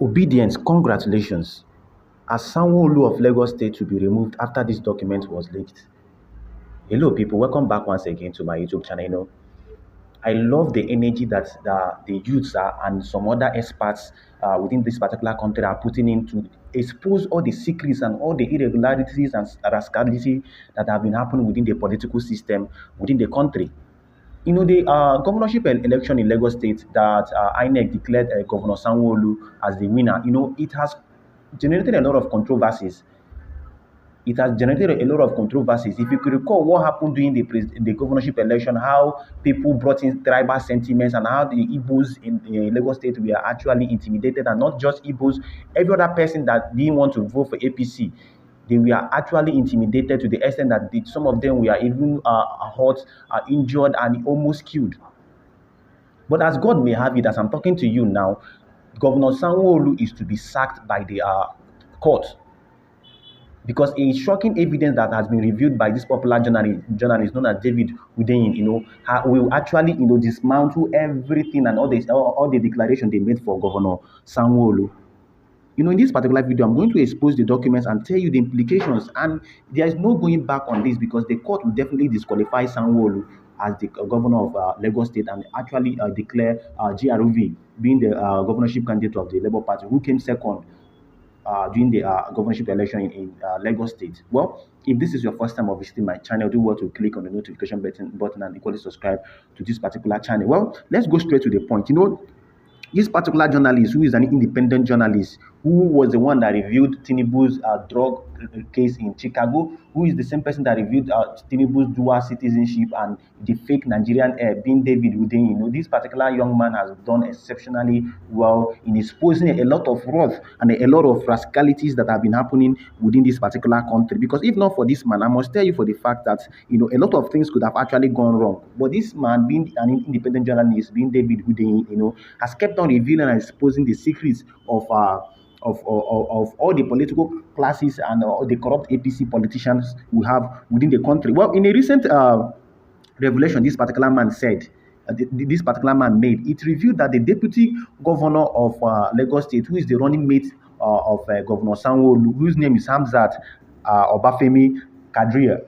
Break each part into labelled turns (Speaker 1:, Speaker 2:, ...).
Speaker 1: Obedience, congratulations. As Sanwo-Olu of Lagos State to be removed after this document was leaked. Hello, people. Welcome back once again to my YouTube channel. I love the energy that the youths are and some other experts within this particular country are putting in to expose all the secrets and all the irregularities and rascality that have been happening within the political system within the country. The governorship election in Lagos State that Inec declared Governor Sanwo-Olu as the winner, it has generated a lot of controversies. It has generated a lot of controversies. If you could recall what happened during the governorship election, how people brought in tribal sentiments and how the Igbos in Lagos State were actually intimidated, and not just Igbos, every other person that didn't want to vote for APC, they were actually intimidated to the extent that some of them were even hurt, injured, and almost killed. But as God may have it, as I'm talking to you now, Governor Sanwo-Olu is to be sacked by the court, because a shocking evidence that has been reviewed by this popular journalist known as David Udeyin, will actually, dismantle everything and all the declaration they made for Governor Sanwo-Olu. In this particular video, I'm going to expose the documents and tell you the implications, and there is no going back on this because the court will definitely disqualify Sanwo-Olu as the governor of Lagos State and actually declare GRV being the governorship candidate of the Labour Party, who came second during the governorship election in Lagos State. Well, if this is your first time of visiting my channel, do well to click on the notification button and equally subscribe to this particular channel. Well, let's go straight to the point. This particular journalist, who is an independent journalist, who was the one that reviewed Tinubu's drug case in Chicago, who is the same person that reviewed Tinubu's dual citizenship and the fake Nigerian heir being David Udeyin. This particular young man has done exceptionally well in exposing a lot of wrath and a lot of rascalities that have been happening within this particular country. Because if not for this man, I must tell you for the fact that a lot of things could have actually gone wrong. But this man, being an independent journalist, being David Udeyin, has kept on revealing and exposing the secrets of all the political classes and all the corrupt APC politicians we have within the country. Well, in a recent revelation, this particular man said, this particular man made, it revealed that the deputy governor of Lagos State, who is the running mate of Governor Sanwo-Olu, whose name is Hamzat Obafemi Kadria,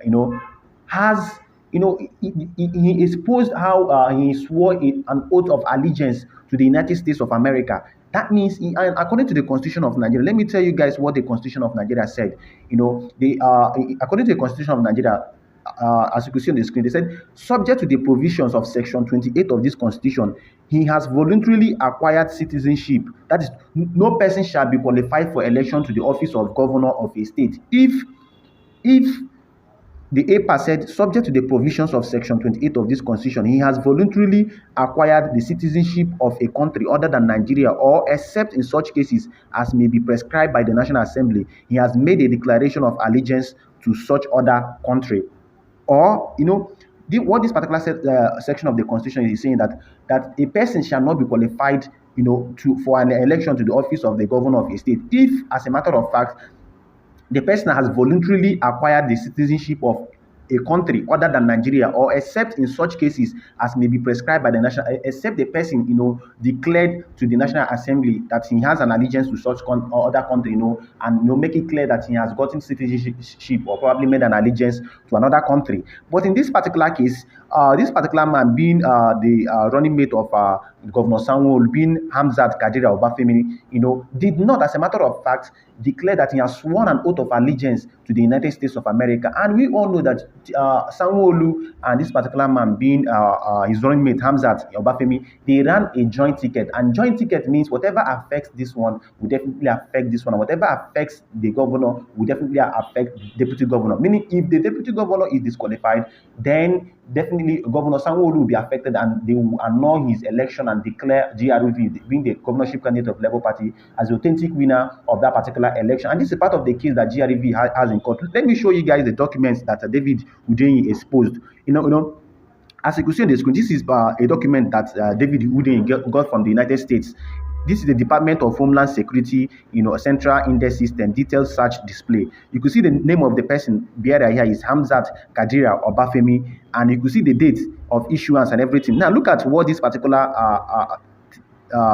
Speaker 1: has, he exposed how he swore an oath of allegiance to the United States of America. That means, according to the Constitution of Nigeria, let me tell you guys what the Constitution of Nigeria said. According to the Constitution of Nigeria, as you can see on the screen, they said, subject to the provisions of Section 28 of this Constitution, he has voluntarily acquired citizenship. That is, no person shall be qualified for election to the office of governor of a state if the APA said, subject to the provisions of Section 28 of this Constitution, he has voluntarily acquired the citizenship of a country other than Nigeria, or except in such cases as may be prescribed by the National Assembly, he has made a declaration of allegiance to such other country. Or, what this particular section of the Constitution is saying, that a person shall not be qualified, for an election to the office of the governor of a state if, as a matter of fact, the person has voluntarily acquired the citizenship of a country other than Nigeria, or except in such cases as may be prescribed by the national, except the person, declared to the National Assembly that he has an allegiance to such other country, and make it clear that he has gotten citizenship or probably made an allegiance to another country. But in this particular case, this particular man, being the running mate of Governor Sanwo-Olu, being Hamzat Kadira Obafemi, did not, as a matter of fact, declare that he has sworn an oath of allegiance to the United States of America. And we all know that Sanwo-Olu and this particular man, being his running mate Hamzat Obafemi, they ran a joint ticket. And joint ticket means whatever affects this one will definitely affect this one. And whatever affects the governor will definitely affect the deputy governor. Meaning, if the deputy governor is disqualified, then definitely Governor Sanwo-Olu will be affected, and they will annul his election and declare GRV, being the governorship candidate of Labour Party, as the authentic winner of that particular election. And this is part of the case that GRV has in court. Let me show you guys the documents that David Udeyin exposed. As you can see on the screen, this is a document that David Udeyin got from the United States. This is the Department of Homeland Security, Central Index System, detailed search display. You can see the name of the person bearer here is Hamzat Kadira Obafemi, and you can see the date of issuance and everything. Now look at what this particular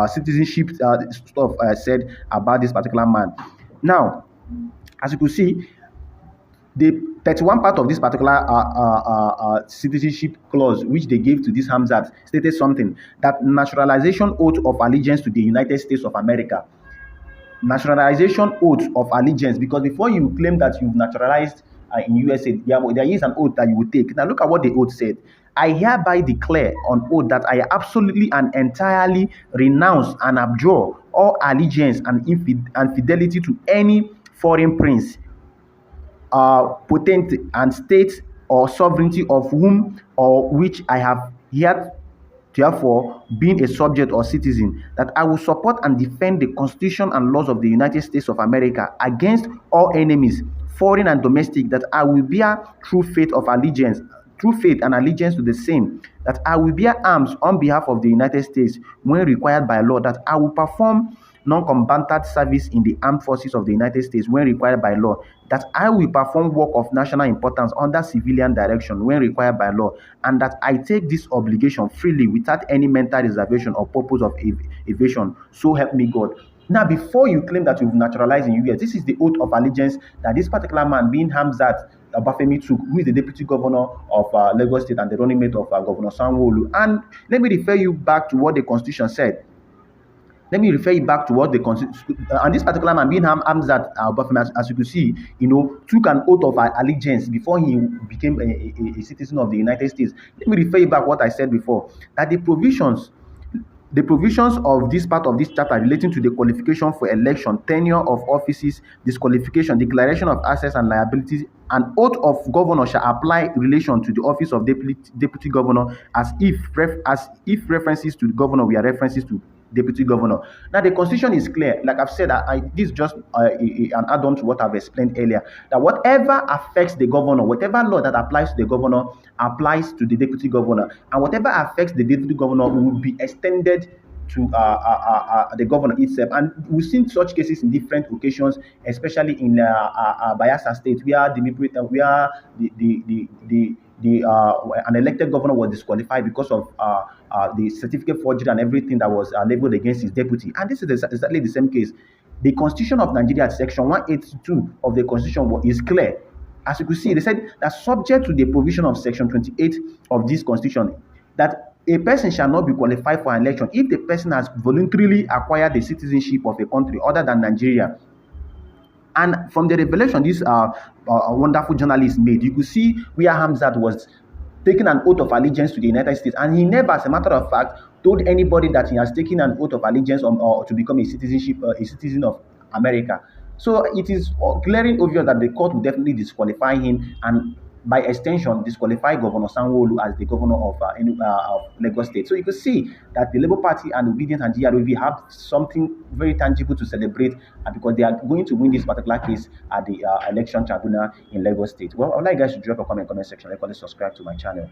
Speaker 1: citizenship stuff said about this particular man. Now, as you could see, the 31 part of this particular citizenship clause, which they gave to this Hamzat, stated something that naturalization oath of allegiance to the United States of America. Naturalization oath of allegiance, because before you claim that you've naturalized in USA, there is an oath that you will take. Now look at what the oath said. I hereby declare on oath that I absolutely and entirely renounce and abjure all allegiance and fidelity to any foreign prince, potent and state or sovereignty of whom or which I have yet therefore being a subject or citizen, that I will support and defend the Constitution and laws of the United States of America against all enemies, foreign and domestic, that I will bear true faith and allegiance to the same, that I will bear arms on behalf of the United States when required by law, that I will perform non-combatant service in the armed forces of the United States when required by law, that I will perform work of national importance under civilian direction when required by law, and that I take this obligation freely without any mental reservation or purpose of evasion. So help me God. Now, before you claim that you've naturalized in US, this is the oath of allegiance that this particular man, being Hamzat Obafemi, took, who is the deputy governor of Lagos State and the running mate of Governor Sanwo-Olu. And let me refer you back to what the Constitution said. Let me refer you back to what the Constitution, and this particular man, being Hamzat Obafemi, as you can see, took an oath of allegiance before he became a citizen of the United States. Let me refer you back what I said before, that the provisions of this part of this chapter relating to the qualification for election, tenure of offices, disqualification, declaration of assets and liabilities, and oath of governor shall apply in relation to the office of deputy governor as if references to the governor were references to deputy governor. Now, the Constitution is clear. Like I've said, this is just an add-on to what I've explained earlier, that whatever affects the governor, whatever law that applies to the governor applies to the deputy governor, and whatever affects the deputy governor will be extended to the governor itself. And we've seen such cases in different occasions, especially in Bayelsa State, where an elected governor was disqualified because of the certificate forgery and everything that was leveled against his deputy. And this is exactly the same case. The Constitution of Nigeria, Section 182 of the Constitution is clear. As you can see, they said that subject to the provision of Section 28 of this Constitution, that a person shall not be qualified for an election if the person has voluntarily acquired the citizenship of a country other than Nigeria. And from the revelation this wonderful journalist made, you could see where Hamzat was taking an oath of allegiance to the United States, and he never, as a matter of fact, told anybody that he has taken an oath of allegiance or to become a citizen of America. So it is glaring obvious that the court will definitely disqualify him, and by extension, disqualify Governor Sanwo-Olu as the governor of Lagos State. So you can see that the Labour Party and Obidients and GROV have something very tangible to celebrate, because they are going to win this particular case at the election tribunal in Lagos State. Well, I would like you guys to drop a comment section. Like, subscribe to my channel.